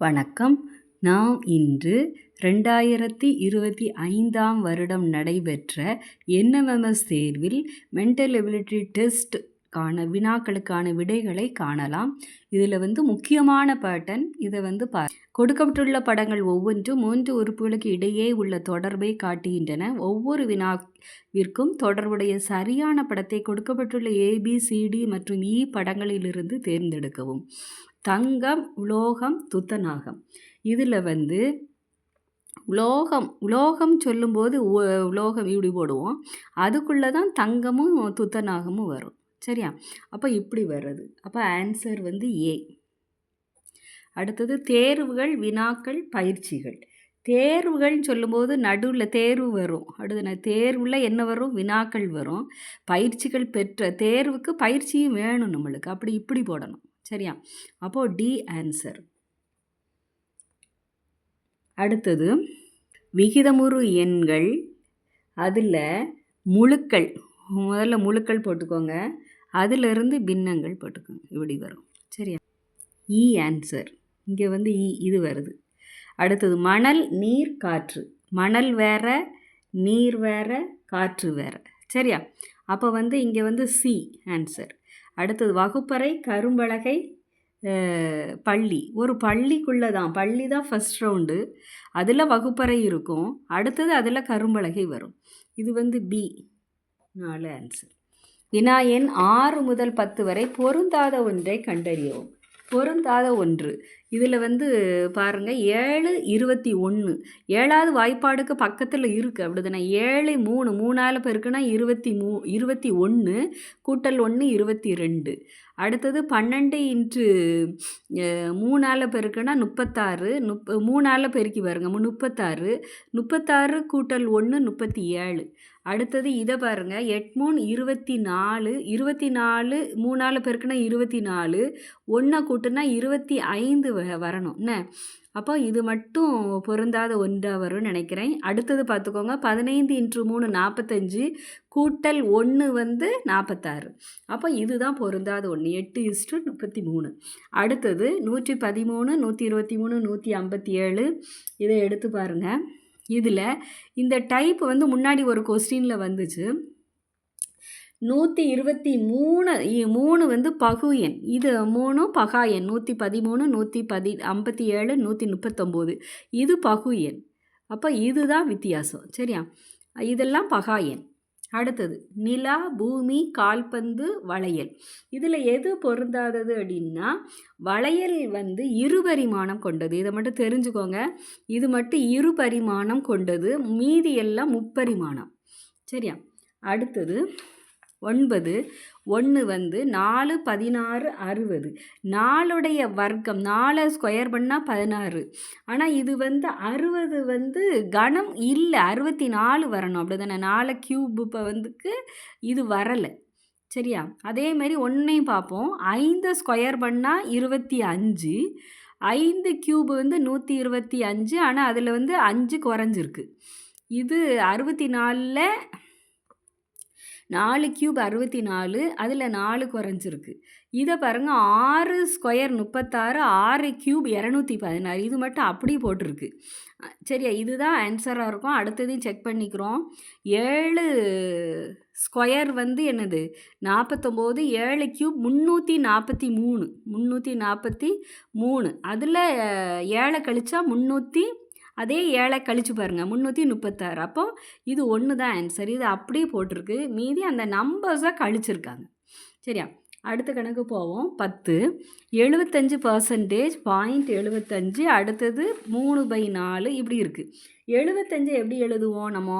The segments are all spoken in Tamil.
வணக்கம். நாம் இன்று 2025ஆம் வருடம் நடைபெற்ற என்எம்எம்எஸ் தேர்வில் மென்டல் எபிலிட்டி டெஸ்ட்கான வினாக்களுக்கான விடைகளை காணலாம். இதில் முக்கியமான பேட்டர்ன் இதை கொடுக்கப்பட்டுள்ள படங்கள் ஒவ்வொன்றும் 3 உறுப்புகளுக்கு இடையே உள்ள தொடர்பை காட்டுகின்றன. ஒவ்வொரு வினாவிற்கும் தொடர்புடைய சரியான படத்தை கொடுக்கப்பட்டுள்ள ABCD மற்றும் E படங்களிலிருந்து தேர்ந்தெடுக்கவும். தங்கம், உலோகம், துத்தநாகம். இதில் உலோகம் சொல்லும்போது உலோகம் இப்படி போடுவோம், அதுக்குள்ளே தான் தங்கமும் துத்தநாகமும் வரும். சரியா? அப்போ இப்படி வர்றது. அப்போ ஆன்சர் A. அடுத்தது தேர்வுகள், வினாக்கள், பயிற்சிகள். தேர்வுகள்னு சொல்லும்போது நடுவில் தேர்வு வரும். அடுத்து தேர்வில் என்ன வரும்? வினாக்கள் வரும். பயிற்சிகள் பெற்ற தேர்வுக்கு பயிற்சியும் வேணும் நம்மளுக்கு. அப்படி இப்படி போடணும். சரியா? அப்போது D ஆன்சர். அடுத்தது விகிதமுறு எண்கள். அதில் முழுக்கள், முதல்ல முழுக்கள் போட்டுக்கோங்க, அதிலிருந்து பின்னங்கள் போட்டுக்கோங்க. இப்படி வரும். சரியா? E answer. இங்கே E இது வருது. அடுத்தது மணல், நீர், காற்று. மணல் வேற, நீர் வேற, காற்று வேற. சரியா? அப்போ இங்கே C ஆன்சர். அடுத்தது வகுப்பறை, கரும்பலகை, பள்ளி. ஒரு பள்ளிக்குள்ளே தான், பள்ளி தான் ஃபஸ்ட் ரவுண்டு, அதில் வகுப்பறை இருக்கும், அடுத்தது அதில் கரும்பலகை வரும். இது B 4 ஆன்சர். வினா எண் 6 முதல் 10 வரை பொருந்தாத ஒன்றை கண்டறியவும். பொருந்தாத ஒன்று இதில் பாருங்கள் 7, 21. 7வது வாய்ப்பாடுக்கு பக்கத்தில் இருக்குது. அப்படி தானே? 7 3 3ஆல் பெருக்குனா 21 கூட்டல் 1 22. அடுத்தது 12 இன்ட்டு 3ஆல் பெருக்குனா 36. 3ஆல் பெருக்கி பாருங்கள் 36. 36 கூட்டல் 1 37. அடுத்தது இதை பாருங்கள் 8 3 24. 24 3ஆல் பெருக்குனா 24. 1 கூட்டுனா 25 வரணும் என்ன? அப்போ இது மட்டும் பொருந்தாத ஒன்றாக வரும்னு நினைக்கிறேன். அடுத்தது பார்த்துக்கோங்க 15 இன்ட்டு 3 45 கூட்டல் 1 46. அப்போ இதுதான் பொருந்தாத ஒன்று. 8:33. அடுத்தது 113 123 157. இதை எடுத்து பாருங்கள். இதில் இந்த டைப் முன்னாடி ஒரு கொஸ்டினில் வந்துச்சு. 123 பகு எண், இது 3 பகா எண். 113 157 139 இது பகு எண். அப்போ இதுதான் வித்தியாசம். சரியா? இதெல்லாம் பகா எண். அடுத்தது நிலா, பூமி, கால்பந்து, வளையல். இதில் எது பொருந்தாதது அப்படின்னா வளையல் இருபரிமாணம் கொண்டது. இதை மட்டும் தெரிஞ்சுக்கோங்க. இது மட்டும் இருபரிமாணம் கொண்டது, மீதி எல்லாம் முப்பரிமாணம். சரியா? அடுத்தது 9 1 4 16 60. 4உடைய வர்க்கம், 4 ஸ்கொயர் பண்ணால் 16. ஆனால் இது 60 கணம் இல்லை, 64 வரணும். அப்படி தானே? 4 கியூப் இப்போ இது வரலை. சரியா? அதேமாரி ஒன்றையும் பார்ப்போம். 5 ஸ்கொயர் பண்ணால் 25. 5 கியூப் 125. ஆனால் அதில் 5 குறைஞ்சிருக்கு. இது 64ல் 4 கியூப் 64, அதில் 4 குறைஞ்சிருக்கு. இதை பாருங்கள் 6 ஸ்கொயர் 36, 6 கியூப் 216. இது மட்டும் அப்படி போட்டிருக்கு. சரியா? இதுதான் ஆன்சராக இருக்கும். அடுத்ததையும் செக் பண்ணிக்கிறோம். 7 ஸ்கொயர் என்னது? 49. 7 கியூப் 343. 343. அதில் 7 கழிச்சா 300. அதே 7 கழிச்சு பாருங்கள் 336. அப்போ இது 1 தான் ஆன்சர். இது அப்படியே போட்டிருக்கு, மீதி அந்த நம்பர்ஸை கழிச்சிருக்காங்க. சரியா? அடுத்த கணக்கு போவோம். 10 75% 0.75. அடுத்தது 3/4 இப்படி இருக்குது. 75 எப்படி எழுதுவோம்? நம்ம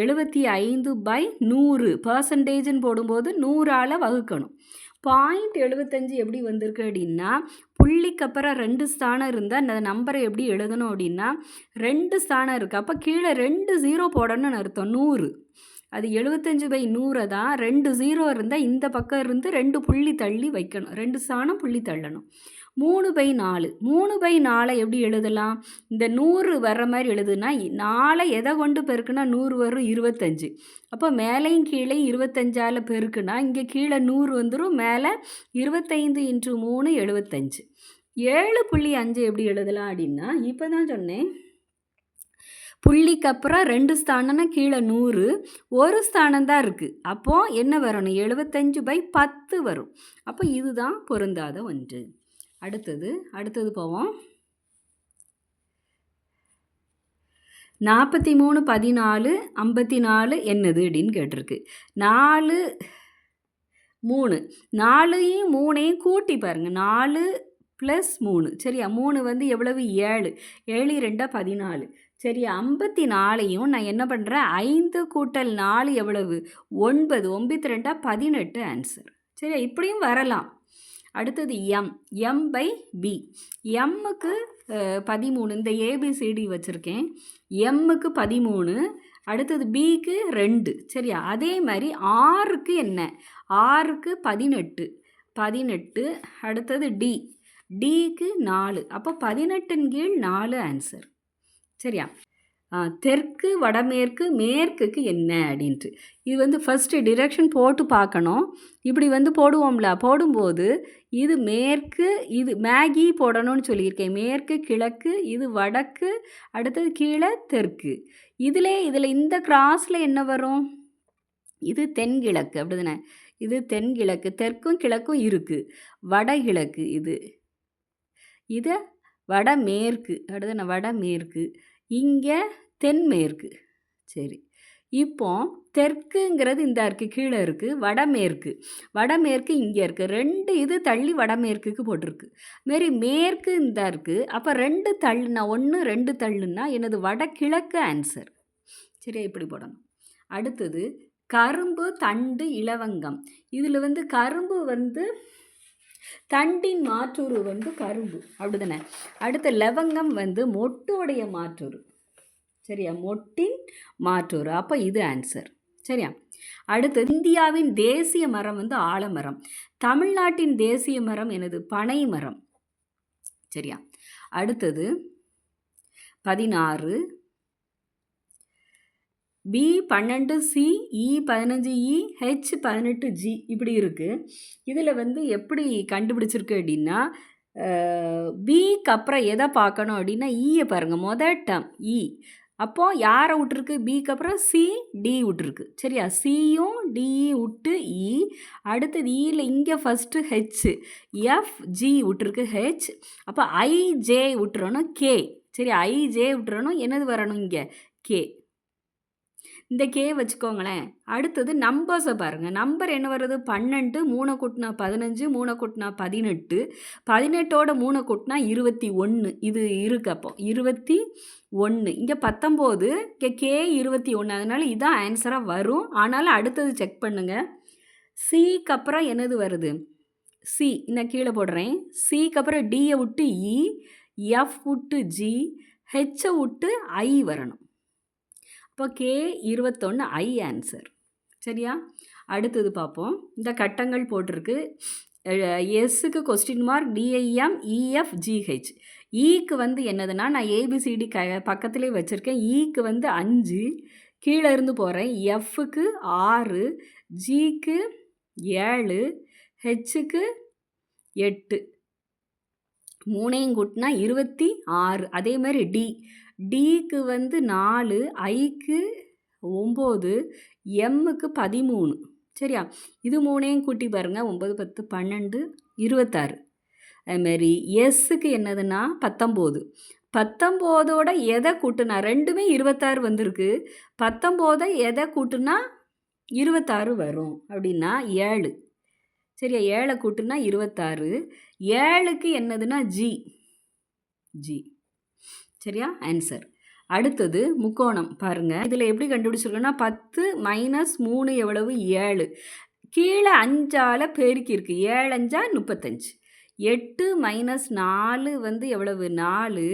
75/100 பர்சன்டேஜ்னு போடும்போது 100ஆல் வகுக்கணும். 0.75 எப்படி வந்திருக்கு அப்படின்னா புள்ளிக்கு அப்புறம் 2 ஸ்தானம் இருந்தால் அந்த நம்பரை எப்படி எழுதணும் அப்படின்னா 2 ஸ்தானம் இருக்குது. அப்போ கீழே 2 0 போடணும்னு அர்த்தம். 100 அது 75/100 தான். 2 0 இருந்தால் இந்த பக்கம் இருந்து 2 புள்ளி தள்ளி வைக்கணும். 2 ஸ்தானம் புள்ளி தள்ளணும். 3/4. 3/4 எப்படி எழுதலாம்? இந்த 100 வர்ற மாதிரி எழுதுனா 4 எதை கொண்டு பெருக்குனா 100 வரும்? 25. அப்போ மேலேயும் கீழே 25ஆல் பெருக்குனா இங்கே கீழே 100 வந்துடும், மேலே 25 × 3 75. 7.5 எப்படி எழுதலாம் அப்படின்னா, இப்போ தான் சொன்னேன், புள்ளிக்கு அப்புறம் 2 ஸ்தானம்னா கீழே 100, ஒரு ஸ்தானம் தான் இருக்குது. அப்போது என்ன வரணும்? 75/10 வரும். அப்போ இதுதான் பொருந்தாத ஒன்று. அடுத்தது போவோம். 43, 14, 54 என்னது அப்படின்னு கேட்டிருக்கு. 4, 3 4ஐயும் 3ஐயும் கூட்டி பாருங்கள். 4 + 3 சரியா? 3 வந்து எவ்வளவு? 7 7 2 14 சரியா? 54ஐயும் நான் என்ன பண்ணுறேன்? 5 + 4 எவ்வளவு? 9 9 2 18 ஆன்சர் சரியா? இப்படியும் வரலாம். அடுத்தது M/B. எம்முக்கு 13. இந்த ABCD வச்சுருக்கேன். எம்முக்கு 13, அடுத்தது பிக்கு 2 சரியா? அதே மாதிரி ஆறுக்கு என்ன? ஆறுக்கு 18. அடுத்தது டிக்கு 4. அப்போ 18/4 ஆன்சர் சரியா? தெற்கு, வடமேற்கு, மேற்குக்கு என்ன அப்படின்ட்டு இது வந்து ஃபஸ்ட்டு டிரெக்ஷன் போட்டு பார்க்கணும். இப்படி வந்து போடுவோம்ல, போடும்போது இது மேற்கு, இது மேகி போடணும்னு சொல்லியிருக்கேன். மேற்கு, கிழக்கு, இது வடக்கு, அடுத்தது கீழே தெற்கு. இதில் இந்த கிராஸில் என்ன வரும்? இது தென்கிழக்கு அப்படி தானே? இது தென்கிழக்கு, தெற்கும் கிழக்கும் இருக்குது. வடகிழக்கு இது வடமேற்கு அடுத்து வடமேற்கு, இங்கே தென்மேற்கு சரி. இப்போ தெற்குங்கிறது இந்த இருக்குது, கீழே இருக்குது. வடமேற்கு இங்கே இருக்குது. 2 இது தள்ளி வடமேற்குக்கு போட்டிருக்கு. மாரி மேற்கு இந்த இருக்குது. அப்போ 2 தள்ளுனா 1 2 தள்ளுனா எனது வடகிழக்கு ஆன்சர் சரியா? இப்படி போடணும். அடுத்தது கரும்பு, தண்டு, இலவங்கம். இதில் வந்து கரும்பு வந்து தண்டின் மாற்றுரு வந்து கரும்பு அப்படி தானே? அடுத்த லவங்கம் வந்து மொட்டோடைய மாற்றுரு சரியா? மொட்டின் மாற்றுரு. அப்போ இது ஆன்சர் சரியா? அடுத்தது இந்தியாவின் தேசிய மரம் வந்து ஆலமரம். தமிழ்நாட்டின் தேசிய மரம் எனது பனை மரம் சரியா? அடுத்தது 16, B12C, E15E, H18G இப்படி இருக்குது. இதில் வந்து எப்படி கண்டுபிடிச்சிருக்கு அப்படின்னா, பிக்கு அப்புறம் எதை பார்க்கணும் அப்படின்னா ஈயை பாருங்கள். மொதல் டேர்ம் இ. அப்போது யாரை விட்டுருக்கு? பிக்கு அப்புறம் CD விட்டுருக்கு சரியா? சியும் டிஇ விட்டு இ. அடுத்தது இயில் இங்கே ஃபஸ்ட்டு HFG விட்டுருக்கு ஹெச். அப்போ IJ விட்டுறணும் கே சரியா? IJ விட்டுறணும். என்னது வரணும்? இங்கே கே. இந்த கே வச்சுக்கோங்களேன். அடுத்தது நம்பர்ஸை பாருங்கள். நம்பர் என்ன வருது? 12, 3 கூட்டினா 15, 3 கூட்டினா 18, 18ஓட 3 கூட்டினா 21. இது இருக்குது. அப்போ 21. இங்கே 19, இங்கே கே 21. அதனால் இதுதான் ஆன்சராக வரும். ஆனாலும் அடுத்தது செக் பண்ணுங்கள். சிக்கு அப்புறம் என்னது வருது? சி. நான் கீழே போடுறேன். சிக்கு அப்புறம் டியை விட்டு இ, எஃப் விட்டு ஜி, ஹெச்சை விட்டு ஐ வரணும். இப்போ கே 21 ஐ ஆன்சர் சரியா? அடுத்தது பார்ப்போம். இந்த கட்டங்கள் போட்டிருக்கு. எஸ்ஸுக்கு கொஸ்டின் மார்க், DIM, EFGH. ஈக்கு வந்து என்னதுன்னா, நான் ABCD பக்கத்துலேயே வச்சுருக்கேன். ஈக்கு வந்து 5 கீழே இருந்து போகிறேன். எஃப்க்கு 6, ஜிக்கு 7, ஹெச்சுக்கு 8, 3ஐயும் கூட்டினா 26. அதே மாதிரி டிக்கு வந்து 4, ஐக்கு 9, எம்முக்கு 13 சரியா? இது 3ஐயும் கூட்டி பாருங்கள். 9 10 12 26. அதுமாரி எஸ்ஸுக்கு என்னதுன்னா 19. 19ஓட எதை கூட்டுனா? ரெண்டுமே 26 வந்திருக்கு. 19 எதை கூட்டுனா 26 வரும் அப்படின்னா 7 சரியா? 7 கூட்டுனா 26. 7க்கு என்னதுன்னா ஜி சரியா? ஆன்சர். அடுத்தது முக்கோணம் பாருங்கள். இதில் எப்படி கண்டுபிடிச்சிருக்கோன்னா 10 - 3 எவ்வளவு? 7. கீழே 5ஆல் பெருக்கியிருக்கு. 7 5 35. 8 - 4 வந்து எவ்வளவு? 4.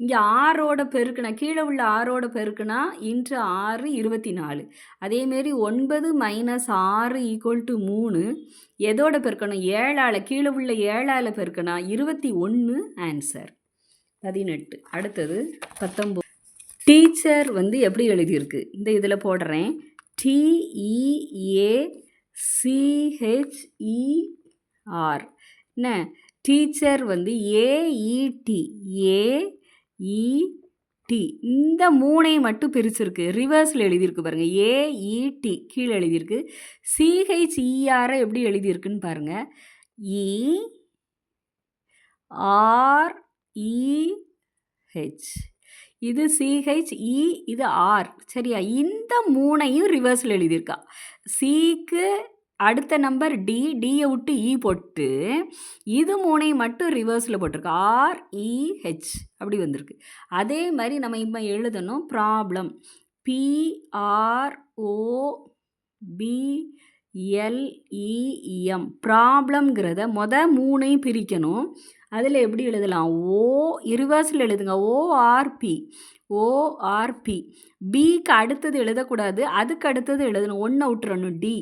இங்கே 6ஓட பெருக்குனா, கீழே உள்ள 6ஓட பெருக்குனா இன்ட்டு 6 24. அதேமாரி 9 - 6 = 3. எதோட பெருக்கணும்? 7ஆல். கீழே உள்ள 7ஆல் பெருக்குனா 21 ஆன்சர் 18. அடுத்தது 19. டீச்சர் வந்து எப்படி எழுதியிருக்கு? இந்த இதில் போடுறேன். TEACHER என்ன? டீச்சர் வந்து ஏஇடி ஏஇடி இந்த 3ஐயும் மட்டும் பிரிச்சிருக்கு. ரிவர்ஸில் எழுதியிருக்கு பாருங்கள். ஏஇடி கீழே எழுதியிருக்கு. சிஹெச்இஆரை எப்படி எழுதியிருக்குன்னு பாருங்கள். இஆர்இஹெச் இது சிஹெச்இ இது ஆர். சரியா? இந்த 3ஐயும் ரிவர்ஸில் எழுதியிருக்கா. சிக்கு அடுத்த நம்பர் டியை விட்டு இ போட்டு இது 3ஐயும் மட்டும் ரிவர்ஸில் போட்டிருக்கு. ஆர்இஹெச் அப்படி வந்திருக்கு. அதே மாதிரி நம்ம இப்போ எழுதணும் ப்ராப்ளம். PROBLEM ப்ராப்ளம்ங்கிறத 3ஐயும் பிரிக்கணும். அதில் எப்படி எழுதலாம்? ரிவர்ஸில் எழுதுங்க. ஓஆர்பி பிக்கு அடுத்தது எழுதக்கூடாது, அதுக்கு அடுத்தது எழுதணும். 1 விட்டுறணும். டி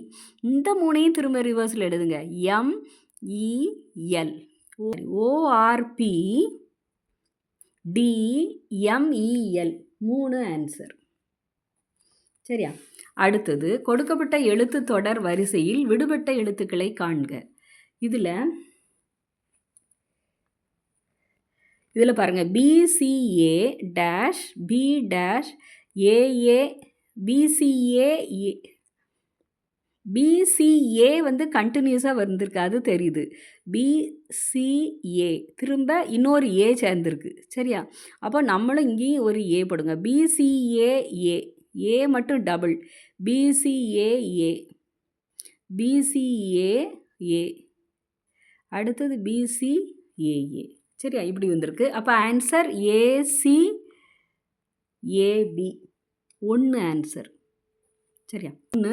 இந்த 3ஐயும் திரும்ப ரிவர்ஸில் எழுதுங்க. MEL ORP DMEL 3 answer. சரியா? அடுத்தது கொடுக்கப்பட்ட எழுத்து தொடர் வரிசையில் விடுபட்ட எழுத்துக்களை காண்க. இதில் பாருங்கள். BCA dash B dash AA BCA வந்து கண்டினியூஸாக வந்திருக்கு, அது தெரியுது. BCA திரும்ப இன்னொரு ஏ சேர்ந்துருக்கு. சரியா? அப்போ நம்மளும் இங்கேயும் ஒரு ஏ போடுங்க. BCAA ஏ மட்டும் டபுள். BCAA அடுத்தது BCAA. சரியா? இப்படி வந்திருக்கு. அப்போ ஆன்சர் ACAB 1 ஆன்சர். சரியா? 1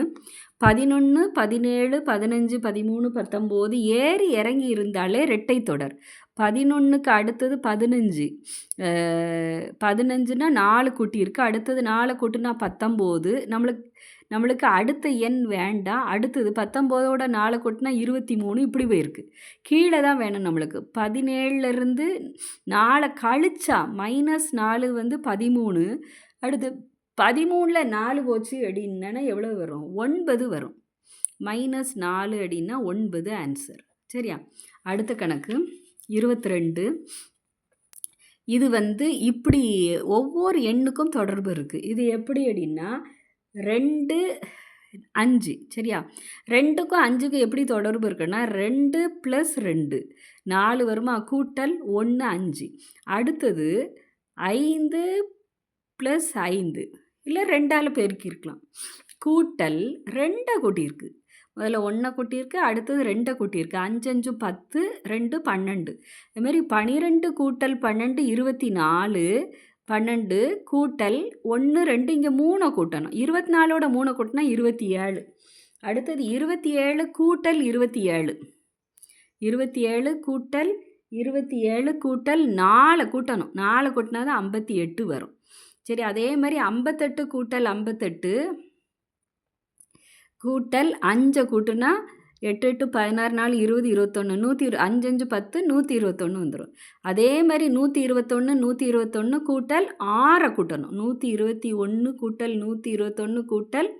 11 17 15 13 19 ஏறி இறங்கி இருந்தாலே இரட்டை தொடர். 11க்கு அடுத்தது 15. 15னா 4 கூட்டி இருக்குது. அடுத்தது 4 கூட்டினா 19. நம்மளுக்கு அடுத்த எண் வேண்டாம். அடுத்தது 19ஓட 4 கூட்டினா 23. இப்படி போயிருக்கு. கீழே தான் வேணும் நம்மளுக்கு. 17லேருந்து 4 கழிச்சா -4 வந்து 13. அடுத்து 13ல் 4 போச்சு அப்படின்னா எவ்வளோ வரும்? 9 வரும். -4 அப்படின்னா 9 ஆன்சர். சரியா? அடுத்த கணக்கு 22. இது வந்து இப்படி ஒவ்வொரு எண்ணுக்கும் தொடர்பு இருக்குது. இது எப்படி அப்படின்னா 2 5. சரியா? 2க்கும் 5க்கும் எப்படி தொடர்பு இருக்குன்னா 2 + 2 4 வருமா? கூட்டல் 1 5. அடுத்தது 5 + 5 இல்லை 2ஆல் பெருக்கியிருக்கலாம். கூட்டல் 2 கூட்டியிருக்கு. முதல்ல 1 கூட்டியிருக்கு, அடுத்தது 2 கூட்டியிருக்கு. 5 5 10, 2 12. அதுமாரி 12 கூட்டல் 12 24. 12 கூட்டல் 1 2 இங்கே 3 கூட்டணும். 24ஓட 3 கூட்டினா 27. அடுத்தது 27 கூட்டல் 27. 27 கூட்டல் 27 கூட்டல் 4 கூட்டணும். 4 கூட்டினா தான் 58 வரும். சரி, அதே மாதிரி 58 கூட்டல் 58 கூட்டல் 5 கூட்டுனா 8 8 16 4 20 21 5 5 10 121 வந்துடும். அதே மாதிரி 121 கூட்டல் 6 கூட்டணும். 121 கூட்டல் 121 கூட்டல்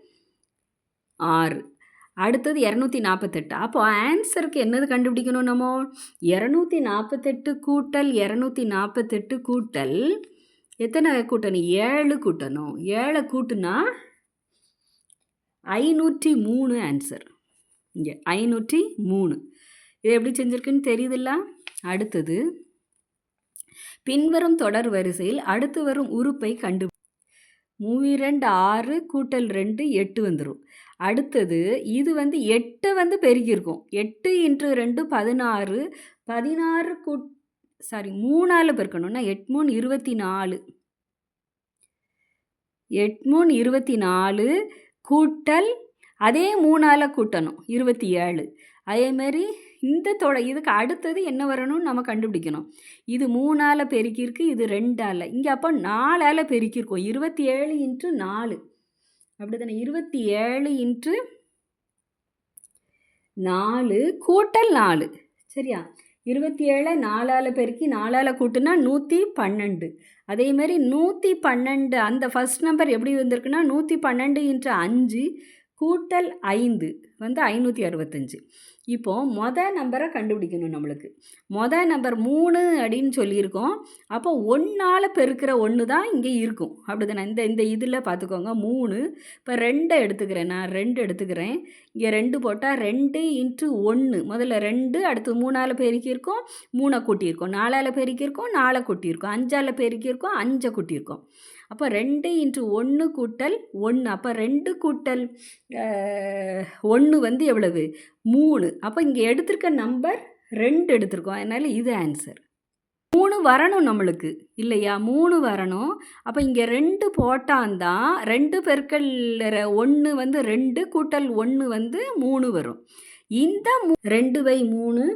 6. அடுத்தது 248. அப்போ ஆன்சருக்கு என்னது கண்டுபிடிக்கணும்? நம்ம 248 கூட்டல் 248 கூட்டல் எத்தனை கூட்டணும்? 7 கூட்டணும். 7 கூட்டுனா 503 ஆன்சர். இங்கே 503. இது எப்படி செஞ்சுருக்குன்னு தெரியுதுல்ல? அடுத்தது பின்வரும் தொடர் வரிசையில் அடுத்து வரும் உறுப்பை 32 6 கூட்டல் 2 8 வந்துடும். அடுத்தது இது வந்து 8 வந்து பெருக்கியிருக்கும். 8 × 2 16. 16 3ஆல் பெருக்கணும்னா 8 3 24. 8 3 24 கூட்டல் அதே 3ஆல் கூட்டணும் 27. அதேமாரி இதுக்கு அடுத்தது என்ன வரணும்னு நம்ம கண்டுபிடிக்கணும். இது 3ஆல் பெருக்கியிருக்கு, இது 2ஆல். இங்கே அப்போ 4ஆல் பெருக்கியிருக்கோம். 27 × 4 அப்படி தானே? 27 × 4 கூட்டல் 4. சரியா? 27 4ஆல் பெருக்கி 4ஆல் கூட்டுனா 112. அதேமாரி 112 அந்த ஃபஸ்ட் நம்பர் எப்படி வந்திருக்குன்னா 112 × 5 கூட்டல் 5 வந்து 565. இப்போது நம்பரை கண்டுபிடிக்கணும் நம்மளுக்கு. நம்பர் 3 அப்படின்னு சொல்லியிருக்கோம். அப்போ 1ஆல் பெருக்கிற 1 தான் இங்கே இருக்கும். அப்படி தானே? இந்த இதில் பார்த்துக்கோங்க 3. இப்போ 2 எடுத்துக்கிறேன், நான் 2 எடுத்துக்கிறேன். இங்கே 2 போட்டால் 2 × 1. முதல்ல 2, அடுத்து 3ஆல் பெருக்கியிருக்கோம், 3 கூட்டியிருக்கோம், 4ஆல் பெருக்கியிருக்கோம், 4 கூட்டியிருக்கோம், 5ஆல் பெருக்கியிருக்கோம், 5 கூட்டியிருக்கோம். அப்போ 2 × 1 கூட்டல் 1. அப்போ 2 கூட்டல் 1 வந்து எவ்வளவு? 3. அப்போ இங்கே எடுத்திருக்க நம்பர் 2 எடுத்திருக்கோம். அதனால் இது ஆன்சர். 3 வரணும் நம்மளுக்கு இல்லையா? 3 வரணும். அப்போ இங்கே 2 போட்டால்தான் 2 பெருக்கல் 1 வந்து 2 கூட்டல் 1 வந்து 3 வரும். இந்த 2/3,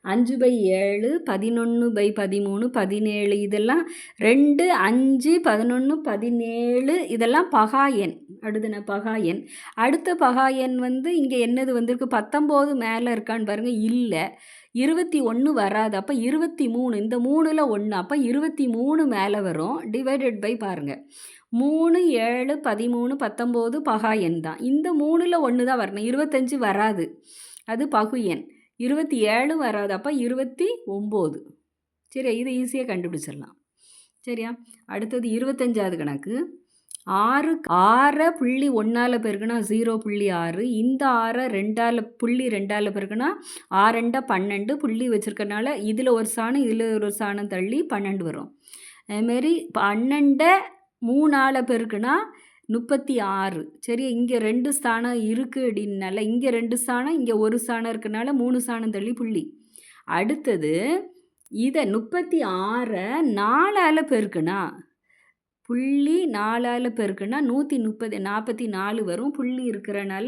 5/7, 11/13, 17 இதெல்லாம் 2, 5, 11, 17 இதெல்லாம் பகா எண். அடுத்தன பகா எண். அடுத்த பகா எண் வந்து இங்கே என்னது வந்திருக்கு? 19 மேலே இருக்கான்னு பாருங்கள். இல்லை, 21 வராது. அப்போ 23. இந்த 3ல் 1. அப்போ 23 மேலே வரும். டிவைடட் பை பாருங்கள், 3, 7, 13, 19 பகா எண் தான். இந்த 3ல் 1 தான் வரணும். 25 வராது, அது பகு எண். 27 வராது. அப்போ 29. சரியா? இது ஈஸியாக கண்டுபிடிச்சிடலாம். சரியா? அடுத்தது 25வது கணக்கு. 6 புள்ளி 1ஆல் பெருக்குனா 0.6. இந்த 6 புள்ளி 2ஆல் பெருக்குனா 6 12. புள்ளி வச்சுருக்கனால இதில் ஒரு சாணம் இதில் ஒரு சாணம் தள்ளி 12 வரும். அதுமாரி 12 3ஆல் பெருக்குனா 36. சரி, இங்கே 2 ஸ்தானம் இருக்குது அப்படின்னால இங்கே 2 ஸ்தானம், இங்கே ஒரு ஸ்தானம் இருக்கனால 3 ஸ்தானம் தள்ளி புள்ளி. அடுத்தது இதை 36 4ஆல் பெருக்குனா புள்ளி 4ஆல் பெருக்குனா 144 வரும். புள்ளி இருக்கிறனால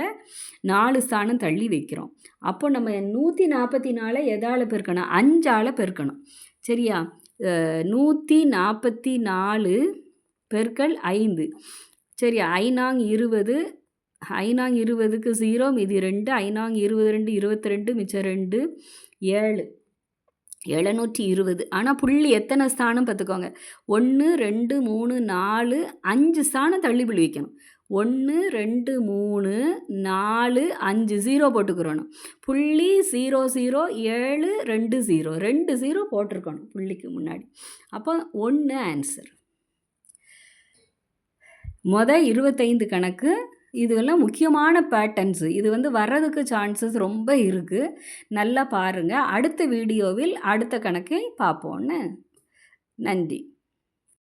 4 ஸ்தானம் தள்ளி வைக்கிறோம். அப்போ நம்ம 144 எதால் பெருக்கணும்? 5ஆல் பெருக்கணும். சரியா? 144 பெருக்கல் 5. சரி, 5×20, 5×20க்கு 0, மீதி 2. 5×22 22, மிச்சம் 2, 7, 720. ஆனால் புள்ளி எத்தனை ஸ்தானம் பார்த்துக்கோங்க. 1 2 3 4 5 ஸ்தானம் தள்ளி புள்ளி வைக்கணும். 1 2 3 4 5 0 போட்டுக்கிறணும். புள்ளி 0 0 7 2 0 2 0 போட்டிருக்கணும் புள்ளிக்கு முன்னாடி. அப்போ 1 ஆன்சர். 25 கணக்கு. இதுவெல்லாம் முக்கியமான பேட்டர்ன்ஸு. இது வந்து வர்றதுக்கு சான்சஸ் ரொம்ப இருக்குது. நல்லா பாருங்கள். அடுத்த வீடியோவில் அடுத்த கணக்கை பார்ப்போன்னு. நன்றி.